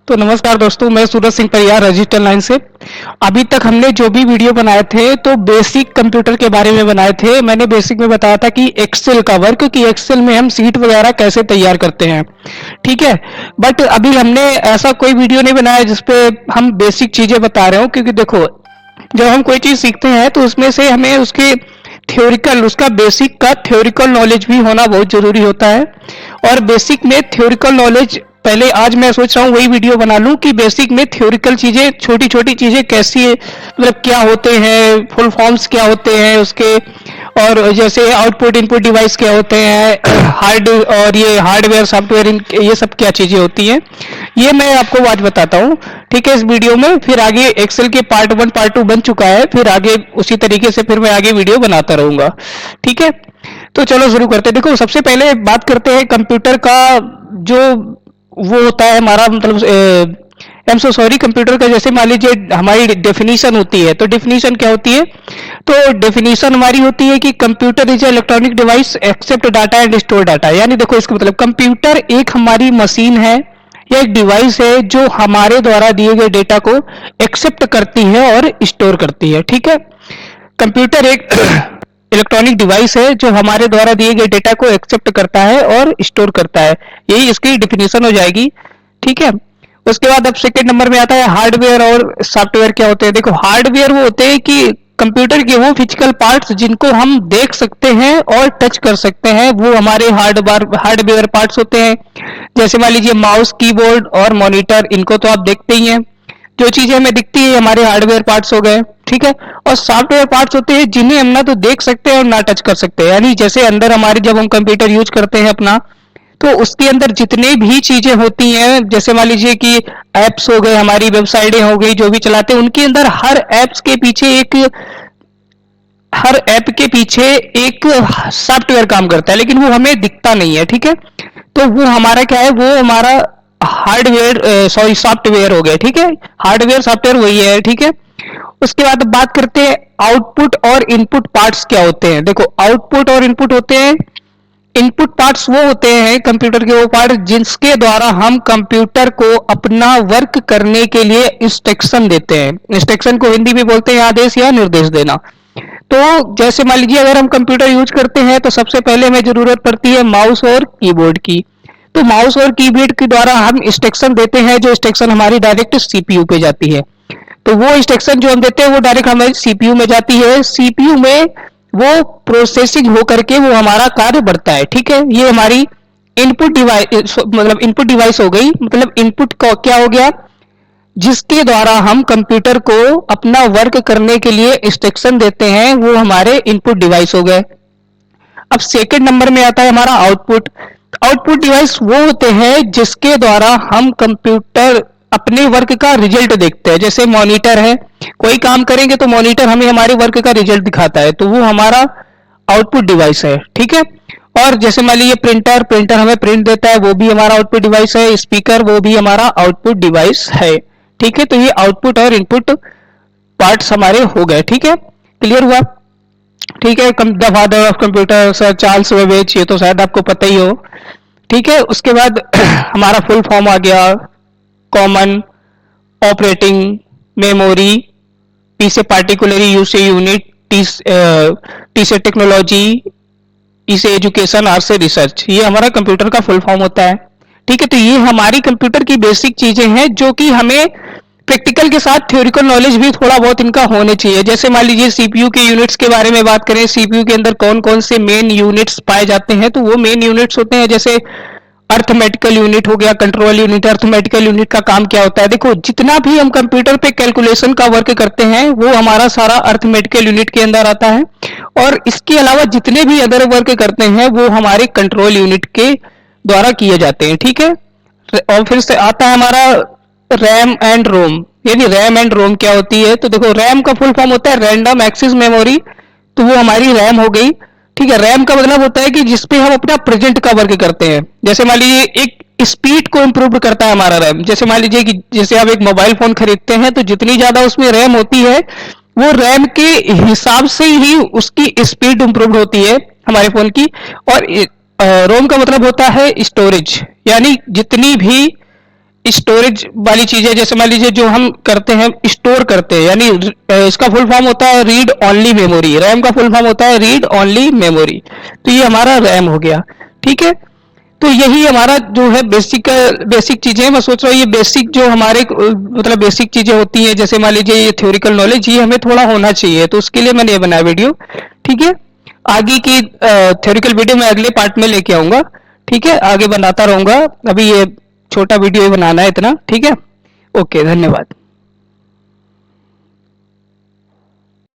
तो नमस्कार दोस्तों, मैं सूरज सिंह परियार रजिस्टर लाइन से। अभी तक हमने जो भी वीडियो बनाए थे तो बेसिक कंप्यूटर के बारे में बनाए थे। मैंने बेसिक में बताया था कि एक्सेल का वर्क, कि एक्सेल में हम सीट वगैरह कैसे तैयार करते हैं, ठीक है। बट अभी हमने ऐसा कोई वीडियो नहीं बनाया जिसपे हम बेसिक चीजें बता रहे हो, क्योंकि देखो जब हम कोई चीज सीखते हैं तो उसमें से हमें उसके थ्योरिकल, उसका बेसिक का थ्योरिकल नॉलेज भी होना बहुत जरूरी होता है। और बेसिक में थ्योरिकल नॉलेज पहले, आज मैं सोच रहा हूँ वही वीडियो बना लूं कि बेसिक में थ्योरिकल चीजें, छोटी छोटी चीजें कैसी, मतलब क्या होते हैं, फुल फॉर्म्स क्या होते हैं उसके, और जैसे आउटपुट इनपुट डिवाइस क्या होते हैं, हार्ड और ये हार्डवेयर सॉफ्टवेयर, ये सब क्या चीजें होती हैं, ये मैं आपको आज बताता हूँ, ठीक है, इस वीडियो में। फिर आगे एक्सेल के पार्ट 1 पार्ट 2 बन चुका है, फिर आगे उसी तरीके से फिर मैं आगे वीडियो बनाता रहूंगा, ठीक है। तो चलो शुरू करते हैं। देखो सबसे पहले बात करते हैं कंप्यूटर का, जो वो होता है हमारा, मतलब I am so sorry, computer का जैसे मान लीजिए हमारी डेफिनेशन होती है, तो डेफिनेशन क्या होती है? तो डेफिनेशन हमारी होती है कि computer is electronic device accept data and store data. यानी देखो इसका मतलब कंप्यूटर एक हमारी मशीन है या एक डिवाइस है जो हमारे द्वारा दिए गए डेटा को एक्सेप्ट करती है और स्टोर करती है, ठीक है। कंप्यूटर एक इलेक्ट्रॉनिक डिवाइस है जो हमारे द्वारा दिए गए डेटा को एक्सेप्ट करता है और स्टोर करता है, यही इसकी डिफिनेशन हो जाएगी, ठीक है। उसके बाद अब सेकंड नंबर में आता है हार्डवेयर और सॉफ्टवेयर क्या होते हैं। देखो हार्डवेयर वो होते हैं कि कंप्यूटर के वो फिजिकल पार्ट्स जिनको हम देख सकते हैं और टच कर सकते हैं, वो हमारे हार्डवेयर पार्ट्स होते हैं। जैसे मान लीजिए माउस, कीबोर्ड और मॉनिटर, इनको तो आप देखते ही हैं। जो चीजें हमें दिखती है हमारे हार्डवेयर पार्ट्स हो गए, ठीक है। और सॉफ्टवेयर पार्ट्स होते हैं जिन्हें हम ना तो देख सकते हैं और ना टच कर सकते हैं। यानी जैसे अंदर हमारे, जब हम कंप्यूटर यूज करते हैं अपना, तो उसके अंदर जितने भी चीजें होती हैं, जैसे मान लीजिए कि एप्स हो गए, हमारी वेबसाइटें हो गई, जो भी चलाते हैं, उनके अंदर हर ऐप के पीछे एक सॉफ्टवेयर काम करता है, लेकिन वो हमें दिखता नहीं है, ठीक है। तो वो हमारा क्या है, वो हमारा हार्डवेयर, सॉरी सॉफ्टवेयर हो गया, ठीक है। हार्डवेयर सॉफ्टवेयर वही है, ठीक है। उसके बाद बात करते हैं आउटपुट और इनपुट पार्ट्स क्या होते हैं। देखो आउटपुट और इनपुट होते हैं, इनपुट पार्ट्स वो होते हैं कंप्यूटर के, वो पार्ट जिसके द्वारा हम कंप्यूटर को अपना वर्क करने के लिए इंस्ट्रक्शन देते हैं। इंस्ट्रक्शन को हिंदी में बोलते हैं आदेश या निर्देश देना। तो जैसे मान लीजिए अगर हम कंप्यूटर यूज करते हैं तो सबसे पहले हमें जरूरत पड़ती है माउस और कीबोर्ड की। तो माउस और कीबोर्ड के द्वारा हम इंस्ट्रक्शन देते हैं, जो इंस्ट्रक्शन हमारी डायरेक्ट सीपीयू पे जाती है। तो वो इंस्ट्रक्शन जो हम देते हैं वो डायरेक्ट हमारी सीपीयू में जाती है। सीपीयू में वो प्रोसेसिंग हो करके वो हमारा कार्य बढ़ता है, ठीक है। ये हमारी इनपुट डिवाइस, मतलब इनपुट डिवाइस हो गई, मतलब इनपुट का क्या हो गया, जिसके द्वारा हम कंप्यूटर को अपना वर्क करने के लिए इंस्ट्रक्शन देते हैं, वो हमारे इनपुट डिवाइस हो गए। अब सेकंड नंबर में आता है हमारा आउटपुट। आउटपुट डिवाइस वो होते हैं जिसके द्वारा हम कंप्यूटर अपने वर्क का रिजल्ट देखते हैं। जैसे मॉनिटर है, कोई काम करेंगे तो मॉनिटर हमें हमारे वर्क का रिजल्ट दिखाता है, तो वो हमारा आउटपुट डिवाइस है, ठीक है। और जैसे मान लीजिए प्रिंटर, प्रिंटर हमें प्रिंट देता है, वो भी हमारा आउटपुट डिवाइस है। स्पीकर, वो भी हमारा आउटपुट डिवाइस है, ठीक है। तो ये आउटपुट और इनपुट पार्ट्स हमारे हो गए, ठीक है। क्लियर हुआ? ठीक है। The father of computer sir Charles Babbage, ये तो शायद आपको पता ही हो, ठीक है। उसके बाद हमारा फुल फॉर्म आ गया, कॉमन ऑपरेटिंग मेमोरी, पी से पार्टिकुलरली, यू से यूनिट, टी से टेक्नोलॉजी, ई से एजुकेशन, आर से रिसर्च, ये हमारा कंप्यूटर का फुल फॉर्म होता है, ठीक है। तो ये हमारी कंप्यूटर की बेसिक चीजें हैं जो कि हमें प्रैक्टिकल के साथ थ्योरिकल नॉलेज भी थोड़ा बहुत इनका होने चाहिए। जैसे मान लीजिए सीपीयू के यूनिट्स के बारे में बात करें, सीपीयू के अंदर कौन कौन से मेन यूनिट्स पाए जाते हैं, तो वो मेन यूनिट्स होते हैं जैसे अर्थमेटिकल यूनिट हो गया, कंट्रोल यूनिट। अर्थमेटिकल यूनिट का काम क्या होता है? देखो जितना भी हम कंप्यूटर पे कैलकुलेशन का वर्क करते हैं वो हमारा सारा अर्थमेटिकल यूनिट के अंदर आता है, और इसके अलावा जितने भी अदर वर्क करते हैं वो हमारे कंट्रोल यूनिट के द्वारा किए जाते हैं, ठीक है। और फिर से आता है हमारा रैम एंड रोम। यानी रैम एंड रोम क्या होती है? तो देखो रैम का फुल फॉर्म होता है रैंडम एक्सेस मेमोरी, तो वो हमारी रैम हो गई, ठीक है। रैम का मतलब होता है कि जिसपे हम अपना प्रेजेंट का वर्क करते हैं। जैसे मान लीजिए एक स्पीड को इंप्रूव करता है हमारा रैम। जैसे मान लीजिए कि जैसे आप एक मोबाइल फोन खरीदते हैं तो जितनी ज्यादा उसमें रैम होती है वो रैम के हिसाब से ही उसकी स्पीड इंप्रूव होती है हमारे फोन की। और रोम का मतलब होता है स्टोरेज, यानी जितनी भी स्टोरेज वाली चीजें, जैसे मान लीजिए जो हम करते हैं स्टोर करते हैं, यानी इसका फुल फॉर्म होता है रीड ओनली मेमोरी, रैम का फुल फॉर्म होता है रीड ओनली मेमोरी। तो ये हमारा रैम हो गया, ठीक है। तो यही हमारा जो है बेसिक बेसिक चीजें, मैं सोच रहा हूँ ये बेसिक जो हमारे मतलब बेसिक चीजें होती हैं, जैसे मान लीजिए ये थ्योरिकल नॉलेज, ये हमें थोड़ा होना चाहिए, तो उसके लिए मैंने ये बनाया वीडियो, ठीक है। आगे की थ्योरिकल वीडियो मैं अगले पार्ट में लेके आऊंगा, ठीक है, आगे बनाता रहूंगा। अभी ये छोटा वीडियो ही बनाना है इतना, ठीक है। ओके, धन्यवाद।